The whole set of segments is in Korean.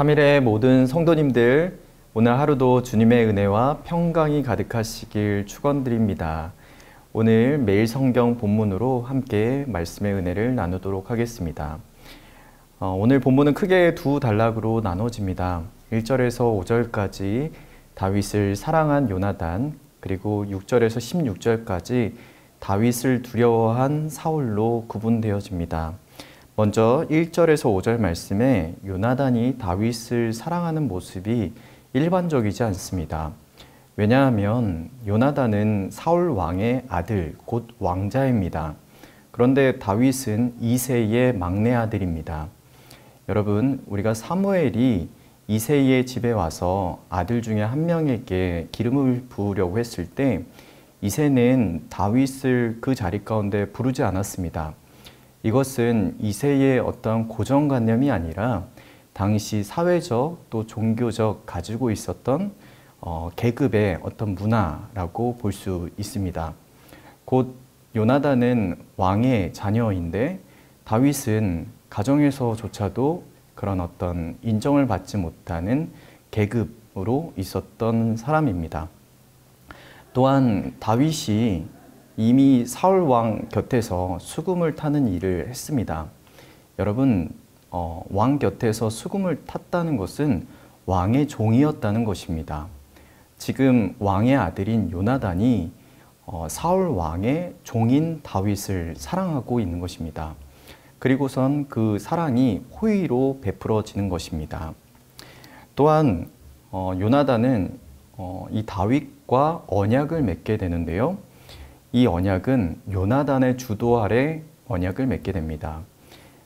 3일의 모든 성도님들, 오늘 하루도 주님의 은혜와 평강이 가득하시길 축원드립니다. 오늘 매일 성경 본문으로 함께 말씀의 은혜를 나누도록 하겠습니다. 오늘 본문은 크게 두 단락으로 나눠집니다. 1절에서 5절까지 다윗을 사랑한 요나단, 그리고 6절에서 16절까지 다윗을 두려워한 사울로 구분되어집니다. 먼저 1절에서 5절 말씀에 요나단이 다윗을 사랑하는 모습이 일반적이지 않습니다. 왜냐하면 요나단은 사울 왕의 아들, 곧 왕자입니다. 그런데 다윗은 이새의 막내 아들입니다. 여러분, 우리가 사무엘이 이새의 집에 와서 아들 중에 한 명에게 기름을 부으려고 했을 때 이새는 다윗을 그 자리 가운데 부르지 않았습니다. 이것은 이새의 어떤 고정관념이 아니라 당시 사회적 또 종교적 가지고 있었던 계급의 어떤 문화라고 볼 수 있습니다. 곧 요나단은 왕의 자녀인데 다윗은 가정에서조차도 그런 어떤 인정을 받지 못하는 계급으로 있었던 사람입니다. 또한 다윗이 이미 사울 왕 곁에서 수금을 타는 일을 했습니다. 여러분, 왕 곁에서 수금을 탔다는 것은 왕의 종이었다는 것입니다. 지금 왕의 아들인 요나단이 사울 왕의 종인 다윗을 사랑하고 있는 것입니다. 그리고선 그 사랑이 호의로 베풀어지는 것입니다. 또한 요나단은 이 다윗과 언약을 맺게 되는데요. 이 언약은 요나단의 주도 아래 언약을 맺게 됩니다.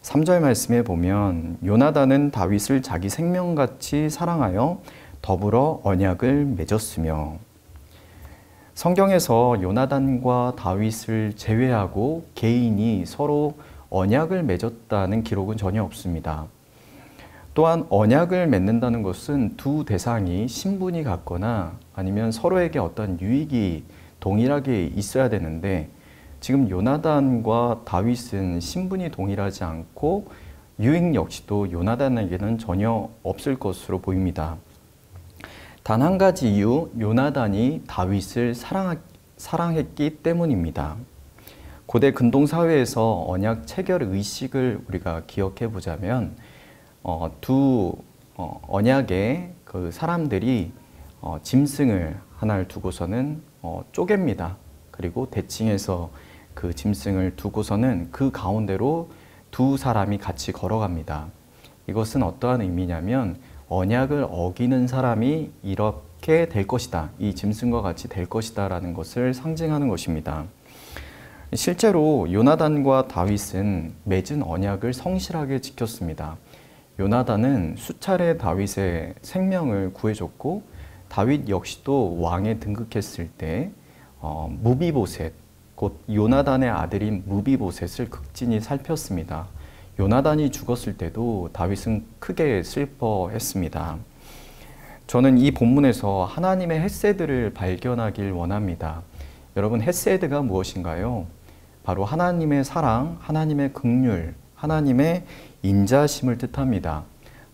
3절 말씀에 보면 요나단은 다윗을 자기 생명같이 사랑하여 더불어 언약을 맺었으며, 성경에서 요나단과 다윗을 제외하고 개인이 서로 언약을 맺었다는 기록은 전혀 없습니다. 또한 언약을 맺는다는 것은 두 대상이 신분이 같거나 아니면 서로에게 어떤 유익이 동일하게 있어야 되는데, 지금 요나단과 다윗은 신분이 동일하지 않고 유익 역시도 요나단에게는 전혀 없을 것으로 보입니다. 단 한 가지 이유, 요나단이 다윗을 사랑했기 때문입니다. 고대 근동사회에서 언약 체결 의식을 우리가 기억해 보자면 두 언약의 그 사람들이 짐승을 하나를 두고서는 쪼갭니다. 그리고 대칭해서 그 짐승을 두고서는 그 가운데로 두 사람이 같이 걸어갑니다. 이것은 어떠한 의미냐면 언약을 어기는 사람이 이렇게 될 것이다, 이 짐승과 같이 될 것이다 라는 것을 상징하는 것입니다. 실제로 요나단과 다윗은 맺은 언약을 성실하게 지켰습니다. 요나단은 수차례 다윗의 생명을 구해줬고, 다윗 역시도 왕에 등극했을 때 무비보셋, 곧 요나단의 아들인 무비보셋을 극진히 살폈습니다. 요나단이 죽었을 때도 다윗은 크게 슬퍼했습니다. 저는 이 본문에서 하나님의 헤세드를 발견하길 원합니다. 여러분, 헤세드가 무엇인가요? 바로 하나님의 사랑, 하나님의 긍휼, 하나님의 인자심을 뜻합니다.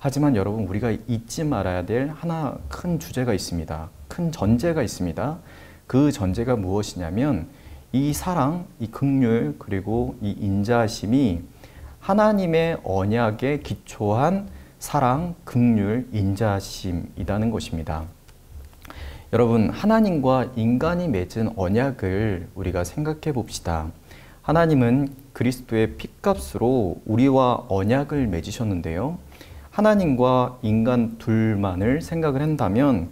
하지만 여러분, 우리가 잊지 말아야 될 하나 큰 주제가 있습니다. 큰 전제가 있습니다. 그 전제가 무엇이냐면 이 사랑, 이 긍휼, 그리고 이 인자심이 하나님의 언약에 기초한 사랑, 긍휼, 인자심이라는 것입니다. 여러분, 하나님과 인간이 맺은 언약을 우리가 생각해 봅시다. 하나님은 그리스도의 핏값으로 우리와 언약을 맺으셨는데요. 하나님과 인간 둘만을 생각을 한다면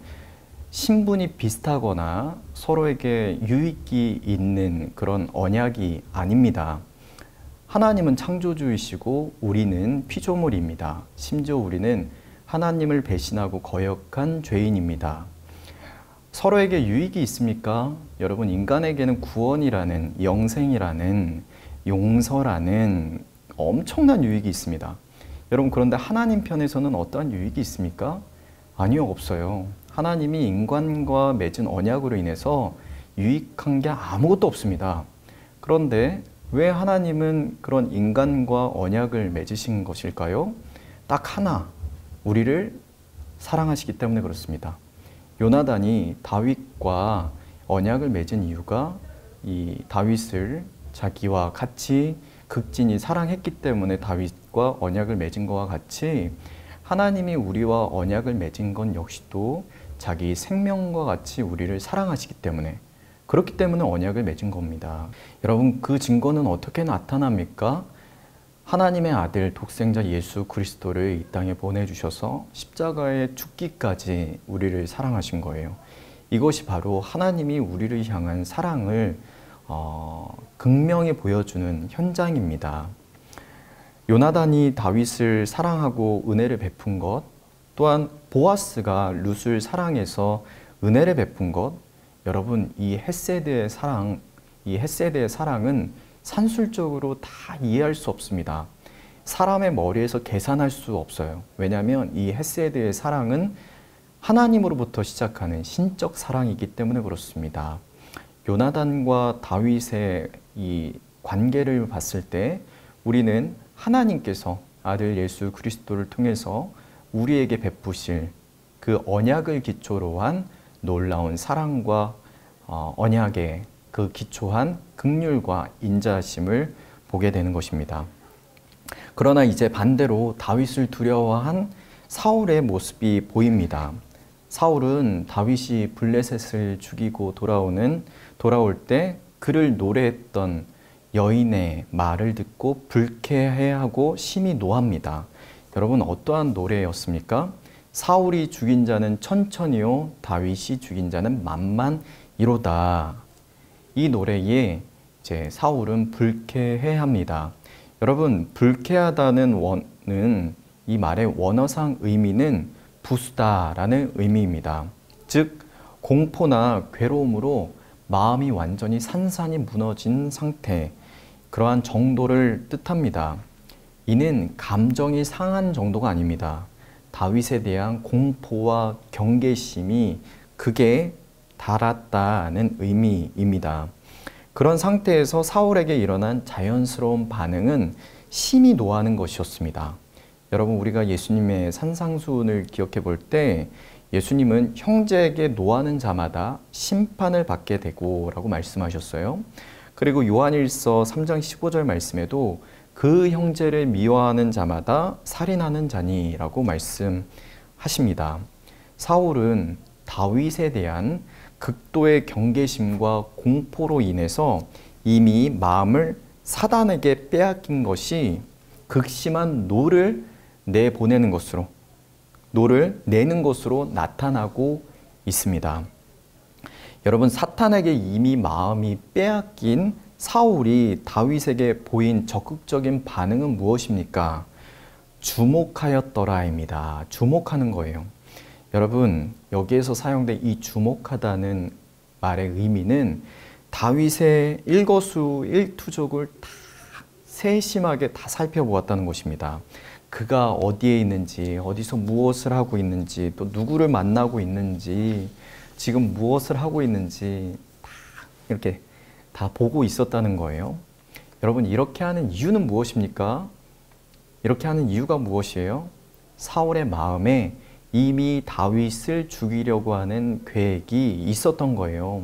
신분이 비슷하거나 서로에게 유익이 있는 그런 언약이 아닙니다. 하나님은 창조주이시고 우리는 피조물입니다. 심지어 우리는 하나님을 배신하고 거역한 죄인입니다. 서로에게 유익이 있습니까? 여러분, 인간에게는 구원이라는, 영생이라는, 용서라는 엄청난 유익이 있습니다. 여러분, 그런데 하나님 편에서는 어떠한 유익이 있습니까? 아니요, 없어요. 하나님이 인간과 맺은 언약으로 인해서 유익한 게 아무것도 없습니다. 그런데 왜 하나님은 그런 인간과 언약을 맺으신 것일까요? 딱 하나, 우리를 사랑하시기 때문에 그렇습니다. 요나단이 다윗과 언약을 맺은 이유가 이 다윗을 자기와 같이 극진히 사랑했기 때문에 다윗과 언약을 맺은 것과 같이 하나님이 우리와 언약을 맺은 건 역시도 자기 생명과 같이 우리를 사랑하시기 때문에, 그렇기 때문에 언약을 맺은 겁니다. 여러분, 그 증거는 어떻게 나타납니까? 하나님의 아들 독생자 예수 그리스도를 이 땅에 보내주셔서 십자가에 죽기까지 우리를 사랑하신 거예요. 이것이 바로 하나님이 우리를 향한 사랑을 극명히 보여주는 현장입니다. 요나단이 다윗을 사랑하고 은혜를 베푼 것, 또한 보아스가 룻을 사랑해서 은혜를 베푼 것, 여러분, 이 헷세드의 사랑은 산술적으로 다 이해할 수 없습니다. 사람의 머리에서 계산할 수 없어요. 왜냐하면 이 헷세드의 사랑은 하나님으로부터 시작하는 신적 사랑이기 때문에 그렇습니다. 요나단과 다윗의 이 관계를 봤을 때 우리는 하나님께서 아들 예수 그리스도를 통해서 우리에게 베푸실 그 언약을 기초로 한 놀라운 사랑과 언약의 그 기초한 긍휼과 인자하심을 보게 되는 것입니다. 그러나 이제 반대로 다윗을 두려워한 사울의 모습이 보입니다. 사울은 다윗이 블레셋을 죽이고 돌아올 때 그를 노래했던 여인의 말을 듣고 불쾌해하고 심히 노합니다. 여러분, 어떠한 노래였습니까? 사울이 죽인 자는 천천히요, 다윗이 죽인 자는 만만이로다. 이 노래에 이제 사울은 불쾌해합니다. 여러분, 불쾌하다는 원은 이 말의 원어상 의미는 부수다라는 의미입니다. 즉, 공포나 괴로움으로 마음이 완전히 산산이 무너진 상태, 그러한 정도를 뜻합니다. 이는 감정이 상한 정도가 아닙니다. 다윗에 대한 공포와 경계심이 극에 달았다는 의미입니다. 그런 상태에서 사울에게 일어난 자연스러운 반응은 심히 노하는 것이었습니다. 여러분, 우리가 예수님의 산상수훈을 기억해 볼 때 예수님은 형제에게 노하는 자마다 심판을 받게 되고 라고 말씀하셨어요. 그리고 요한일서 3장 15절 말씀에도 그 형제를 미워하는 자마다 살인하는 자니라고 말씀하십니다. 사울은 다윗에 대한 극도의 경계심과 공포로 인해서 이미 마음을 사단에게 빼앗긴 것이 극심한 노를 내는 것으로 나타나고 있습니다. 여러분, 사탄에게 이미 마음이 빼앗긴 사울이 다윗에게 보인 적극적인 반응은 무엇입니까? 주목하였더라입니다. 주목하는 거예요. 여러분, 여기에서 사용된 이 주목하다는 말의 의미는 다윗의 일거수일투족을 다 세심하게 다 살펴보았다는 것입니다. 그가 어디에 있는지, 어디서 무엇을 하고 있는지, 또 누구를 만나고 있는지, 지금 무엇을 하고 있는지 다 이렇게 다 보고 있었다는 거예요. 여러분, 이렇게 하는 이유는 무엇입니까? 이렇게 하는 이유가 무엇이에요? 사울의 마음에 이미 다윗을 죽이려고 하는 계획이 있었던 거예요.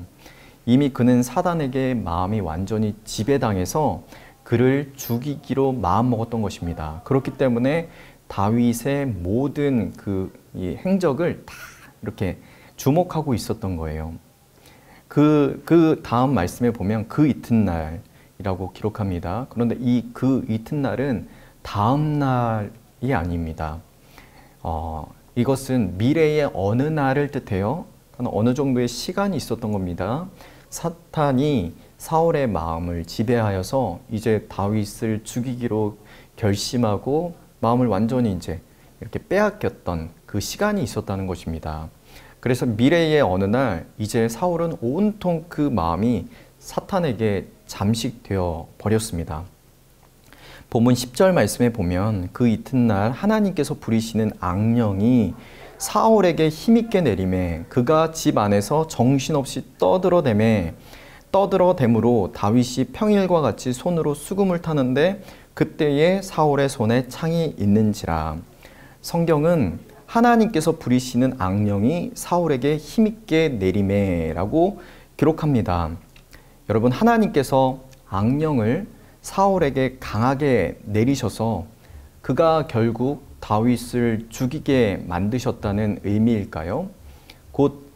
이미 그는 사단에게 마음이 완전히 지배당해서 그를 죽이기로 마음먹었던 것입니다. 그렇기 때문에 다윗의 모든 이 행적을 다 이렇게 주목하고 있었던 거예요. 그 다음 말씀에 보면 그 이튿날이라고 기록합니다. 그런데 그 이튿날은 다음 날이 아닙니다. 이것은 미래의 어느 날을 뜻해요. 어느 정도의 시간이 있었던 겁니다. 사탄이 사울의 마음을 지배하여서 이제 다윗을 죽이기로 결심하고 마음을 완전히 이제 이렇게 빼앗겼던 그 시간이 있었다는 것입니다. 그래서 미래의 어느 날 이제 사울은 온통 그 마음이 사탄에게 잠식되어 버렸습니다. 본문 10절 말씀에 보면 그 이튿날 하나님께서 부리시는 악령이 사울에게 힘있게 내림에 그가 집 안에서 정신없이 떠들어대므로 다윗이 평일과 같이 손으로 수금을 타는데 그때에 사울의 손에 창이 있는지라. 성경은 하나님께서 부리시는 악령이 사울에게 힘있게 내리매라고 기록합니다. 여러분, 하나님께서 악령을 사울에게 강하게 내리셔서 그가 결국 다윗을 죽이게 만드셨다는 의미일까요? 곧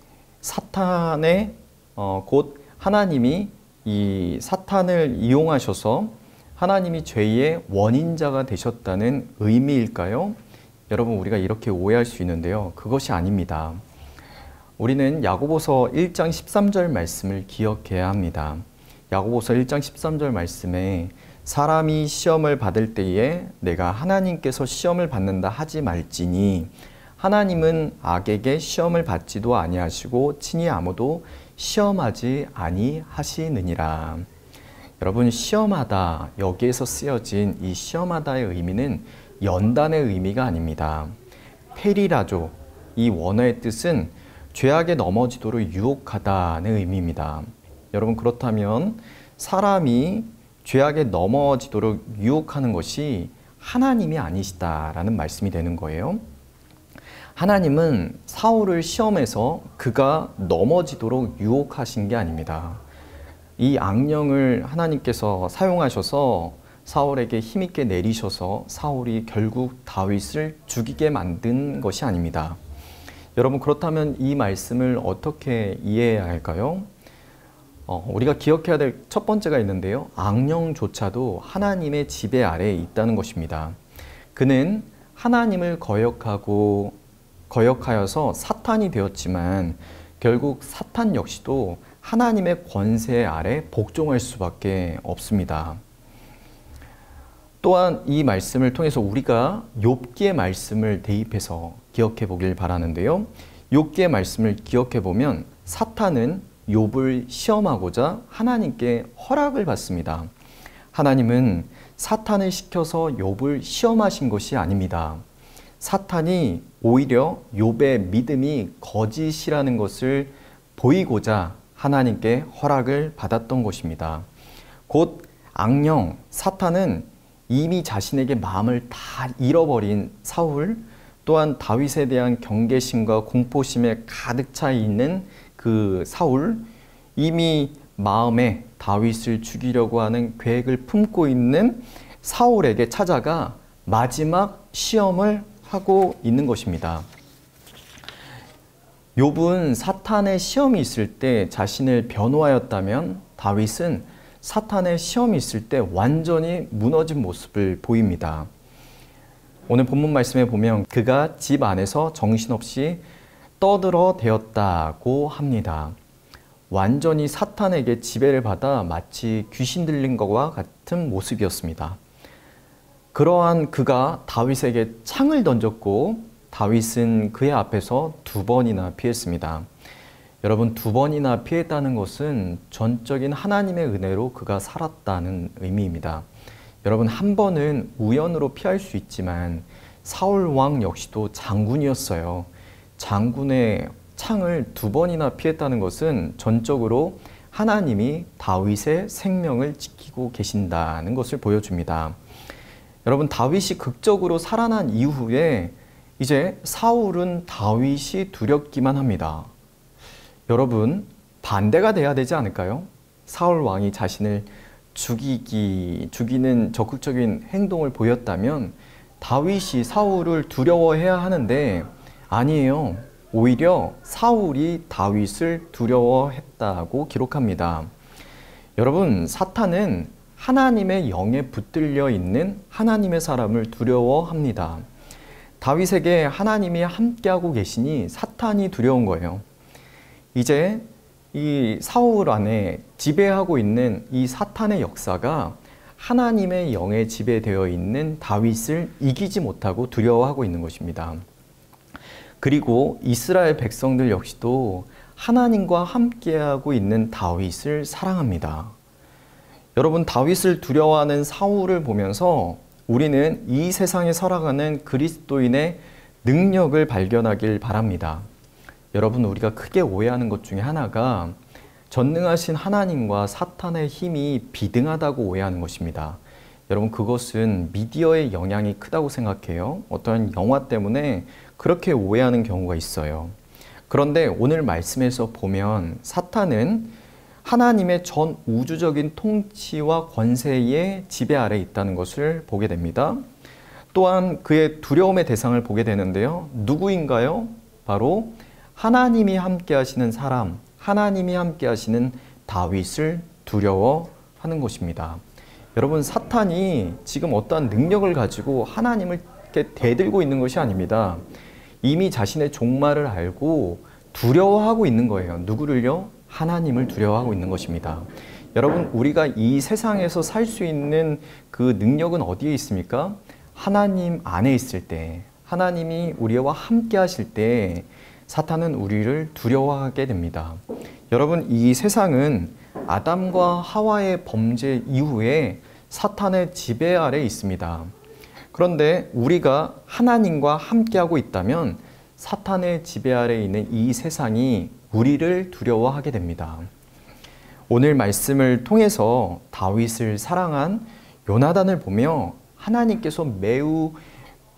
하나님이 이 사탄을 이용하셔서 하나님이 죄의 원인자가 되셨다는 의미일까요? 여러분, 우리가 이렇게 오해할 수 있는데요. 그것이 아닙니다. 우리는 야고보서 1장 13절 말씀을 기억해야 합니다. 야고보서 1장 13절 말씀에 사람이 시험을 받을 때에 내가 하나님께서 시험을 받는다 하지 말지니 하나님은 악에게 시험을 받지도 아니하시고 친히 아무도 시험하지 아니하시느니라. 여러분, 시험하다, 여기에서 쓰여진 이 시험하다의 의미는 연단의 의미가 아닙니다. 페리라조, 이 원어의 뜻은 죄악에 넘어지도록 유혹하다는 의미입니다. 여러분, 그렇다면 사람이 죄악에 넘어지도록 유혹하는 것이 하나님이 아니시다라는 말씀이 되는 거예요. 하나님은 사울을 시험해서 그가 넘어지도록 유혹하신 게 아닙니다. 이 악령을 하나님께서 사용하셔서 사울에게 힘있게 내리셔서 사울이 결국 다윗을 죽이게 만든 것이 아닙니다. 여러분, 그렇다면 이 말씀을 어떻게 이해해야 할까요? 우리가 기억해야 될 첫 번째가 있는데요. 악령조차도 하나님의 지배 아래에 있다는 것입니다. 그는 하나님을 거역하여서 사탄이 되었지만 결국 사탄 역시도 하나님의 권세 아래 복종할 수밖에 없습니다. 또한 이 말씀을 통해서 우리가 욥기의 말씀을 대입해서 기억해 보길 바라는데요. 욥기의 말씀을 기억해 보면 사탄은 욥을 시험하고자 하나님께 허락을 받습니다. 하나님은 사탄을 시켜서 욥을 시험하신 것이 아닙니다. 사탄이 오히려 욥의 믿음이 거짓이라는 것을 보이고자 하나님께 허락을 받았던 것입니다. 곧 악령, 사탄은 이미 자신에게 마음을 다 잃어버린 사울, 또한 다윗에 대한 경계심과 공포심에 가득 차 있는 그 사울, 이미 마음에 다윗을 죽이려고 하는 계획을 품고 있는 사울에게 찾아가 마지막 시험을 하고 있는 것입니다. 욥은 사탄의 시험이 있을 때 자신을 변호하였다면 다윗은 사탄의 시험이 있을 때 완전히 무너진 모습을 보입니다. 오늘 본문 말씀에 보면 그가 집 안에서 정신없이 떠들어 대었다고 합니다. 완전히 사탄에게 지배를 받아 마치 귀신 들린 것과 같은 모습이었습니다. 그러한 그가 다윗에게 창을 던졌고 다윗은 그의 앞에서 2번이나 피했습니다. 여러분, 2번이나 피했다는 것은 전적인 하나님의 은혜로 그가 살았다는 의미입니다. 여러분, 한 번은 우연으로 피할 수 있지만 사울 왕 역시도 장군이었어요. 장군의 창을 2번이나 피했다는 것은 전적으로 하나님이 다윗의 생명을 지키고 계신다는 것을 보여줍니다. 여러분, 다윗이 극적으로 살아난 이후에 이제 사울은 다윗이 두렵기만 합니다. 여러분, 반대가 돼야 되지 않을까요? 사울 왕이 자신을 죽이는 적극적인 행동을 보였다면 다윗이 사울을 두려워해야 하는데 아니에요. 오히려 사울이 다윗을 두려워했다고 기록합니다. 여러분, 사탄은 하나님의 영에 붙들려 있는 하나님의 사람을 두려워합니다. 다윗에게 하나님이 함께하고 계시니 사탄이 두려운 거예요. 이제 이 사울 안에 지배하고 있는 이 사탄의 역사가 하나님의 영에 지배되어 있는 다윗을 이기지 못하고 두려워하고 있는 것입니다. 그리고 이스라엘 백성들 역시도 하나님과 함께하고 있는 다윗을 사랑합니다. 여러분, 다윗을 두려워하는 사울을 보면서 우리는 이 세상에 살아가는 그리스도인의 능력을 발견하길 바랍니다. 여러분, 우리가 크게 오해하는 것 중에 하나가 전능하신 하나님과 사탄의 힘이 비등하다고 오해하는 것입니다. 여러분 그것은 미디어의 영향이 크다고 생각해요. 어떤 영화 때문에 그렇게 오해하는 경우가 있어요. 그런데 오늘 말씀에서 보면 사탄은 하나님의 전 우주적인 통치와 권세의 지배 아래 있다는 것을 보게 됩니다. 또한 그의 두려움의 대상을 보게 되는데요. 누구인가요? 바로 하나님이 함께 하시는 사람, 하나님이 함께 하시는 다윗을 두려워하는 것입니다. 여러분 사탄이 지금 어떠한 능력을 가지고 하나님을 이렇게 대들고 있는 것이 아닙니다. 이미 자신의 종말을 알고 두려워하고 있는 거예요. 누구를요? 하나님을 두려워하고 있는 것입니다. 여러분 우리가 이 세상에서 살 수 있는 그 능력은 어디에 있습니까? 하나님 안에 있을 때, 하나님이 우리와 함께 하실 때 사탄은 우리를 두려워하게 됩니다. 여러분 이 세상은 아담과 하와의 범죄 이후에 사탄의 지배 아래 있습니다. 그런데 우리가 하나님과 함께하고 있다면 사탄의 지배 아래 있는 이 세상이 우리를 두려워하게 됩니다. 오늘 말씀을 통해서 다윗을 사랑한 요나단을 보며 하나님께서 매우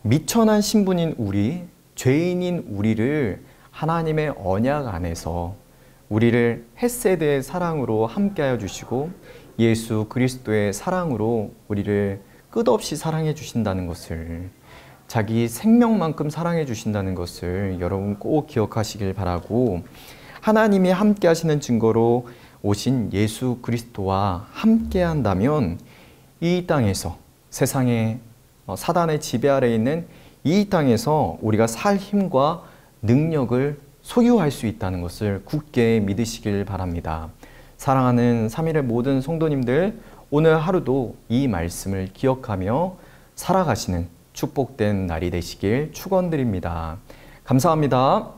미천한 신분인 우리, 죄인인 우리를 하나님의 언약 안에서 우리를 헤세드의 사랑으로 함께하여 주시고 예수 그리스도의 사랑으로 우리를 끝없이 사랑해 주신다는 것을, 자기 생명만큼 사랑해 주신다는 것을 여러분 꼭 기억하시길 바라고, 하나님이 함께 하시는 증거로 오신 예수 그리스도와 함께 한다면 이 땅에서, 세상의 사단의 지배 아래 있는 이 땅에서 우리가 살 힘과 능력을 소유할 수 있다는 것을 굳게 믿으시길 바랍니다. 사랑하는 3일의 모든 성도님들, 오늘 하루도 이 말씀을 기억하며 살아가시는 축복된 날이 되시길 축원드립니다. 감사합니다.